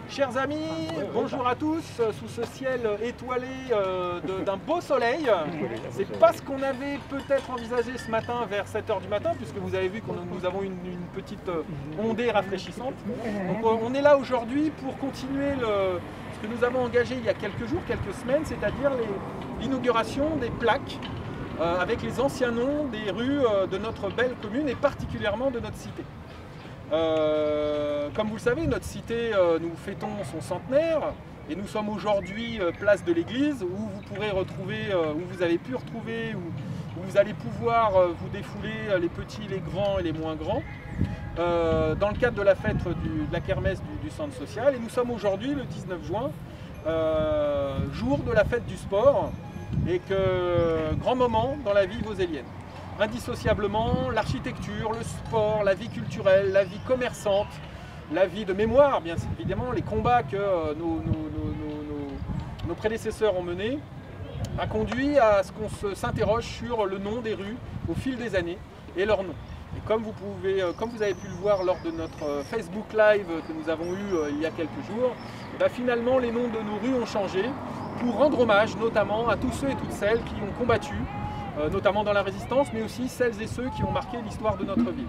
Chers amis, bonjour à tous, sous ce ciel étoilé d'un beau soleil. C'est pas ce qu'on avait peut-être envisagé ce matin vers 7 h du matin, puisque vous avez vu que nous avons une petite ondée rafraîchissante. Donc on est là aujourd'hui pour continuer ce que nous avons engagé il y a quelques jours, quelques semaines, c'est-à-dire l'inauguration des plaques avec les anciens noms des rues de notre belle commune et particulièrement de notre cité. Comme vous le savez, notre cité, nous fêtons son centenaire et nous sommes aujourd'hui place de l'église où vous pourrez retrouver, où vous avez pu retrouver, où vous allez pouvoir vous défouler les petits, les grands et les moins grands dans le cadre de la fête de la kermesse du centre social. Et nous sommes aujourd'hui le 19 juin, jour de la fête du sport et grand moment dans la vie vosélienne. Indissociablement, l'architecture, le sport, la vie culturelle, la vie commerçante, la vie de mémoire, bien évidemment, les combats que nos prédécesseurs ont menés, a conduit à ce qu'on s'interroge sur le nom des rues au fil des années et leur nom. Et comme vous avez pu le voir lors de notre Facebook Live que nous avons eu il y a quelques jours, finalement les noms de nos rues ont changé pour rendre hommage notamment à tous ceux et toutes celles qui ont combattu notamment dans la résistance, mais aussi celles et ceux qui ont marqué l'histoire de notre ville.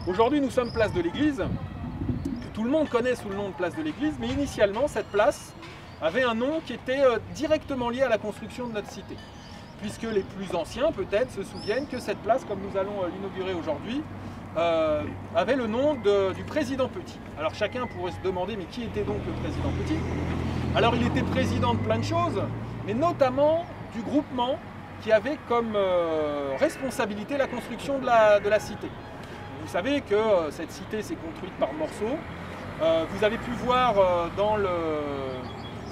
Aujourd'hui, nous sommes place de l'église, que tout le monde connaît sous le nom de place de l'église, mais initialement, cette place avait un nom qui était directement lié à la construction de notre cité. Puisque les plus anciens, peut-être, se souviennent que cette place, comme nous allons l'inaugurer aujourd'hui, avait le nom du président Petit. Alors chacun pourrait se demander, mais qui était donc le président Petit? Alors il était président de plein de choses, mais notamment du groupement qui avait comme responsabilité la construction de la cité. Vous savez que cette cité s'est construite par morceaux. Vous avez pu voir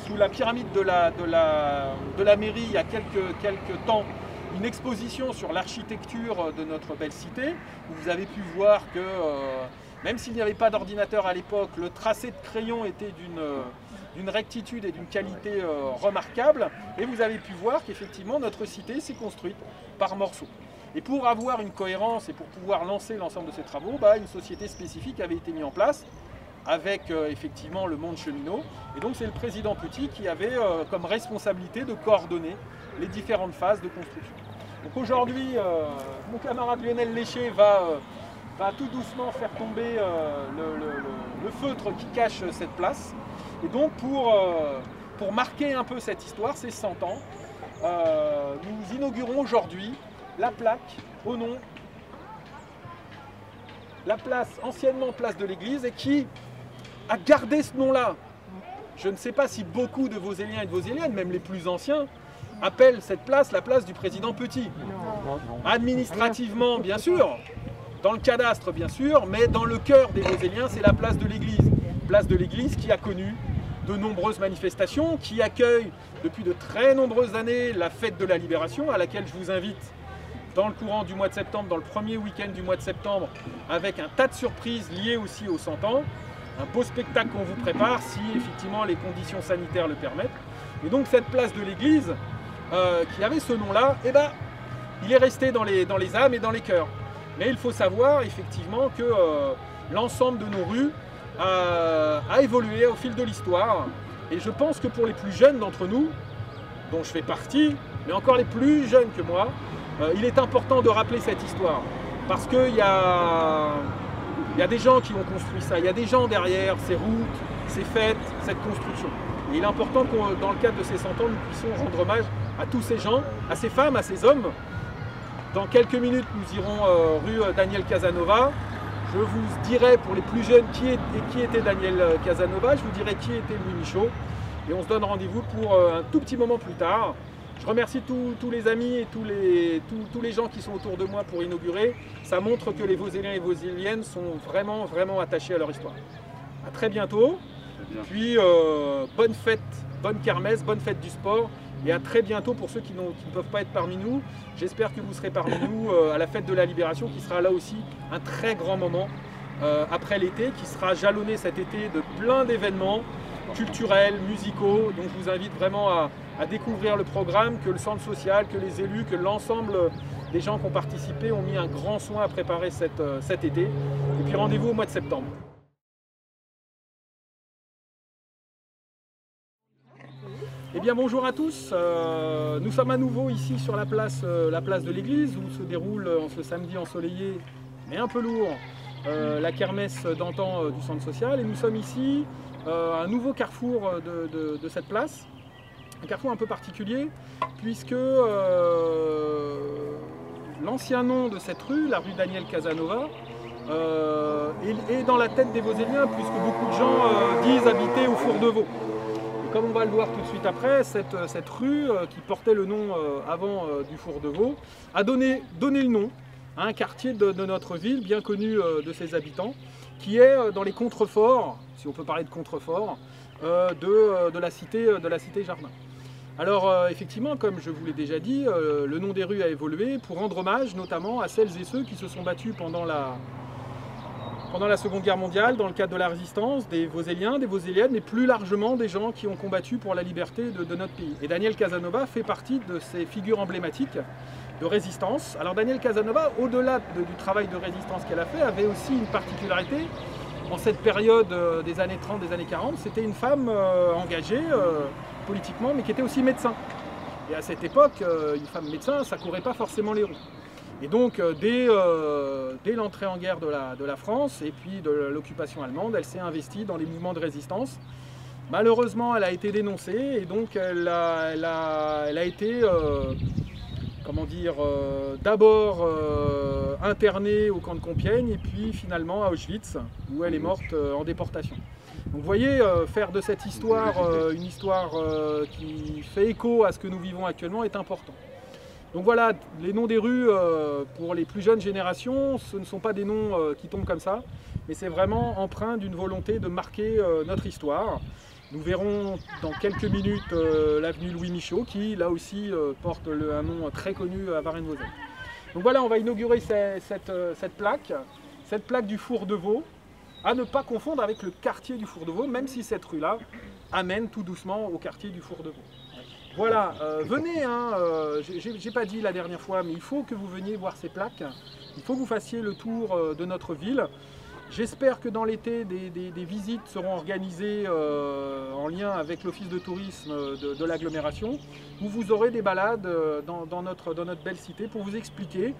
sous la pyramide de la mairie il y a quelques temps une exposition sur l'architecture de notre belle cité. Vous avez pu voir que même s'il n'y avait pas d'ordinateur à l'époque, le tracé de crayon était d'une rectitude et d'une qualité remarquable, et vous avez pu voir qu'effectivement notre cité s'est construite par morceaux. Et pour avoir une cohérence et pour pouvoir lancer l'ensemble de ces travaux, une société spécifique avait été mise en place avec effectivement le monde cheminot, et donc c'est le président Petit qui avait comme responsabilité de coordonner les différentes phases de construction. Donc aujourd'hui, mon camarade Lionel Léché va tout doucement faire tomber le feutre qui cache cette place. Et donc pour marquer un peu cette histoire, ces 100 ans, nous inaugurons aujourd'hui la plaque au nom, la place, anciennement place de l'église, et qui a gardé ce nom-là. Je ne sais pas si beaucoup de Voséliens et de Voséliennes, même les plus anciens, appellent cette place la place du président Petit. Administrativement, bien sûr, dans le cadastre, bien sûr, mais dans le cœur des Voséliens, c'est la place de l'église. Place de l'église qui a connu de nombreuses manifestations, qui accueille depuis de très nombreuses années la fête de la Libération, à laquelle je vous invite dans le courant du mois de septembre, dans le premier week-end du mois de septembre, avec un tas de surprises liées aussi aux 100 ans, un beau spectacle qu'on vous prépare si effectivement les conditions sanitaires le permettent. Et donc cette place de l'église, qui avait ce nom-là, il est resté dans les âmes et dans les cœurs. Mais il faut savoir effectivement que l'ensemble de nos rues a évolué au fil de l'histoire. Et je pense que pour les plus jeunes d'entre nous, dont je fais partie, mais encore les plus jeunes que moi, il est important de rappeler cette histoire. Parce qu'il y a des gens qui ont construit ça, il y a des gens derrière ces routes, ces fêtes, cette construction. Et il est important que dans le cadre de ces 100 ans, nous puissions rendre hommage à tous ces gens, à ces femmes, à ces hommes. Dans quelques minutes, nous irons rue Daniel Casanova. Je vous dirai pour les plus jeunes qui était Daniel Casanova, je vous dirai qui était Louis Michaud. Et on se donne rendez-vous pour un tout petit moment plus tard. Je remercie tous les amis et tous les gens qui sont autour de moi pour inaugurer. Ça montre que les Voséliens et Voséliennes sont vraiment, vraiment attachés à leur histoire. À très bientôt. Puis bonne fête, bonne kermesse, bonne fête du sport. Et à très bientôt pour ceux qui ne peuvent pas être parmi nous. J'espère que vous serez parmi nous à la fête de la Libération, qui sera là aussi un très grand moment après l'été, qui sera jalonné cet été de plein d'événements culturels, musicaux. Donc je vous invite vraiment à découvrir le programme, que le centre social, que les élus, que l'ensemble des gens qui ont participé ont mis un grand soin à préparer cet été. Et puis rendez-vous au mois de septembre. Eh bien bonjour à tous, nous sommes à nouveau ici sur la place de l'église où se déroule en ce samedi ensoleillé mais un peu lourd la kermesse d'antan du centre social, et nous sommes ici à un nouveau carrefour de cette place, un carrefour un peu particulier puisque l'ancien nom de cette rue, la rue Daniel Casanova, est dans la tête des Voseliens puisque beaucoup de gens disent habiter au Four de Vaux. Comme on va le voir tout de suite après, cette rue qui portait le nom avant du Four de Vaux a donné le nom à un quartier de notre ville bien connu de ses habitants, qui est dans les contreforts, si on peut parler de contreforts, de la cité Jardin. Alors effectivement, comme je vous l'ai déjà dit, le nom des rues a évolué pour rendre hommage notamment à celles et ceux qui se sont battus pendant la Seconde Guerre mondiale, dans le cadre de la résistance, des Voseliens, des Voseliennes, mais plus largement des gens qui ont combattu pour la liberté de notre pays. Et Daniel Casanova fait partie de ces figures emblématiques de résistance. Alors Daniel Casanova, au-delà du travail de résistance qu'elle a fait, avait aussi une particularité. En cette période des années 30, des années 40, c'était une femme engagée politiquement, mais qui était aussi médecin. Et à cette époque, une femme médecin, ça ne courait pas forcément les roues. Et donc, dès l'entrée en guerre de la France et puis de l'occupation allemande, elle s'est investie dans les mouvements de résistance. Malheureusement, elle a été dénoncée et donc elle a été, comment dire, d'abord internée au camp de Compiègne et puis finalement à Auschwitz, où elle est morte en déportation. Donc vous voyez, faire de cette histoire une histoire qui fait écho à ce que nous vivons actuellement est important. Donc voilà, les noms des rues pour les plus jeunes générations, ce ne sont pas des noms qui tombent comme ça, mais c'est vraiment empreint d'une volonté de marquer notre histoire. Nous verrons dans quelques minutes l'avenue Louis Michot, qui là aussi porte un nom très connu à Varennes-Vauzelles. Donc voilà, on va inaugurer cette plaque du Four de Vaux, à ne pas confondre avec le quartier du Four de Vaux, même si cette rue-là amène tout doucement au quartier du Four de Vaux. Voilà, venez, hein, j'ai pas dit la dernière fois, mais il faut que vous veniez voir ces plaques, il faut que vous fassiez le tour de notre ville. J'espère que dans l'été, des visites seront organisées en lien avec l'office de tourisme de l'agglomération, où vous aurez des balades dans notre belle cité pour vous expliquer,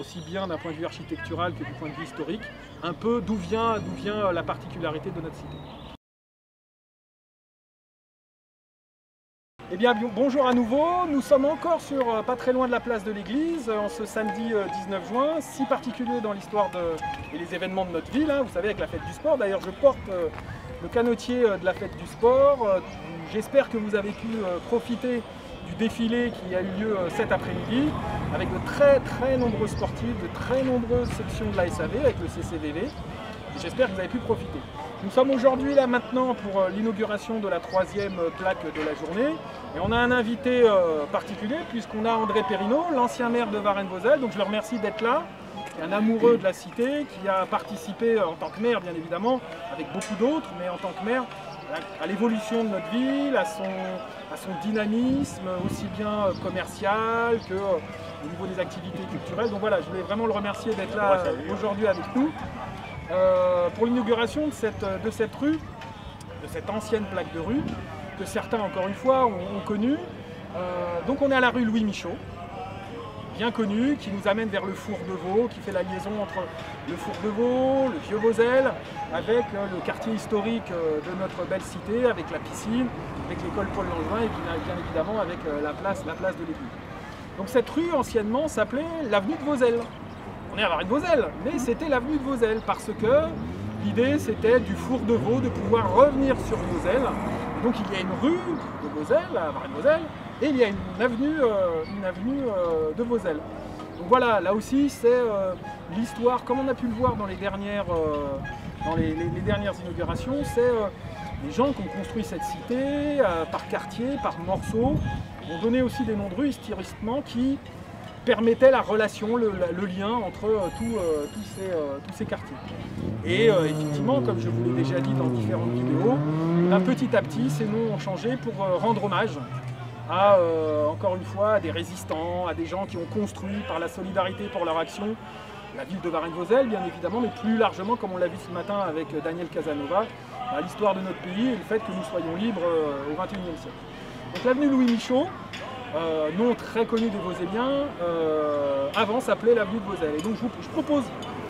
aussi bien d'un point de vue architectural que du point de vue historique, un peu d'où vient la particularité de notre cité. Eh bien, bonjour à nouveau, nous sommes encore pas très loin de la place de l'église, en ce samedi 19 juin, si particulier dans l'histoire et les événements de notre ville, hein, vous savez, avec la fête du sport. D'ailleurs, je porte le canotier de la fête du sport. J'espère que vous avez pu profiter du défilé qui a eu lieu cet après-midi, avec de très nombreux sportifs, de très nombreuses sections de la SAV, avec le CCVV. J'espère que vous avez pu profiter. Nous sommes aujourd'hui là maintenant pour l'inauguration de la 3e plaque de la journée. Et on a un invité particulier puisqu'on a André Perrineau, l'ancien maire de Varennes-Vauzelles. Donc je le remercie d'être là. C'est un amoureux de la cité qui a participé en tant que maire bien évidemment, avec beaucoup d'autres, mais en tant que maire, à l'évolution de notre ville, à son dynamisme aussi bien commercial que au niveau des activités culturelles. Donc voilà, je voulais vraiment le remercier d'être là aujourd'hui avec nous. Pour l'inauguration de cette rue, de cette ancienne plaque de rue, que certains encore une fois ont connue. Donc on est à la rue Louis Michot, bien connue, qui nous amène vers le Four de Vaux, qui fait la liaison entre le Four de Vaux, le Vieux-Vauzelles, avec le quartier historique de notre belle cité, avec la piscine, avec l'école Paul Langevin et bien évidemment avec la place de l'église. Donc cette rue anciennement s'appelait l'avenue de Vauzelles. On est à Varennes-Vauzelles, mais c'était l'avenue de Vauzelles parce que l'idée c'était du Four de Vaux de pouvoir revenir sur Vauzelles. Et donc il y a une rue de Vauzelles, à Varennes-Vauzelles, et il y a une avenue de Vauzelles. Donc voilà, là aussi c'est l'histoire, comme on a pu le voir dans les dernières inaugurations, c'est les gens qui ont construit cette cité par quartier, par morceaux, ont donné aussi des noms de rues historiquement qui permettait la relation, le lien entre tous ces quartiers. Et effectivement, comme je vous l'ai déjà dit dans différentes vidéos, petit à petit, ces noms ont changé pour rendre hommage à, encore une fois, à des résistants, à des gens qui ont construit par la solidarité pour leur action la ville de Varennes-Vauzelles, bien évidemment, mais plus largement, comme on l'a vu ce matin avec Daniel Casanova, l'histoire de notre pays et le fait que nous soyons libres au XXIe siècle. Donc l'avenue Louis Michot, nom très connu des Voseliens, avant s'appelait l'avenue de Vosel. Et donc je propose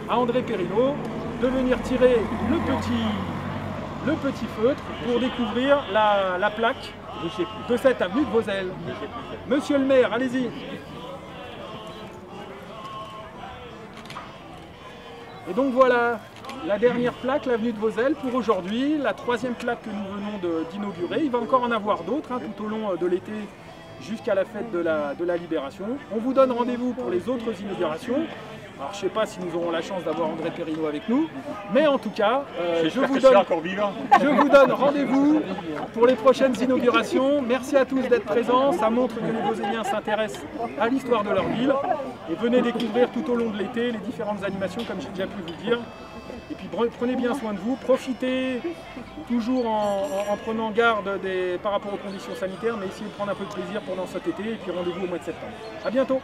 à André Perrino de venir tirer le petit feutre pour découvrir la plaque de cette avenue de Vosel. Monsieur le maire, allez-y. Et donc voilà, la dernière plaque, l'avenue de Vosel pour aujourd'hui, la troisième plaque que nous venons d'inaugurer. Il va encore en avoir d'autres tout au long de l'été jusqu'à la fête de la Libération. On vous donne rendez-vous pour les autres inaugurations. Alors je ne sais pas si nous aurons la chance d'avoir André Perrino avec nous, mais en tout cas, je vous donne rendez-vous pour les prochaines inaugurations. Merci à tous d'être présents, ça montre que les Voseliens s'intéressent à l'histoire de leur ville. Et venez découvrir tout au long de l'été les différentes animations, comme j'ai déjà pu vous le dire. Et puis prenez bien soin de vous, profitez toujours en prenant garde par rapport aux conditions sanitaires, mais essayez de prendre un peu de plaisir pendant cet été, et puis rendez-vous au mois de septembre. A bientôt!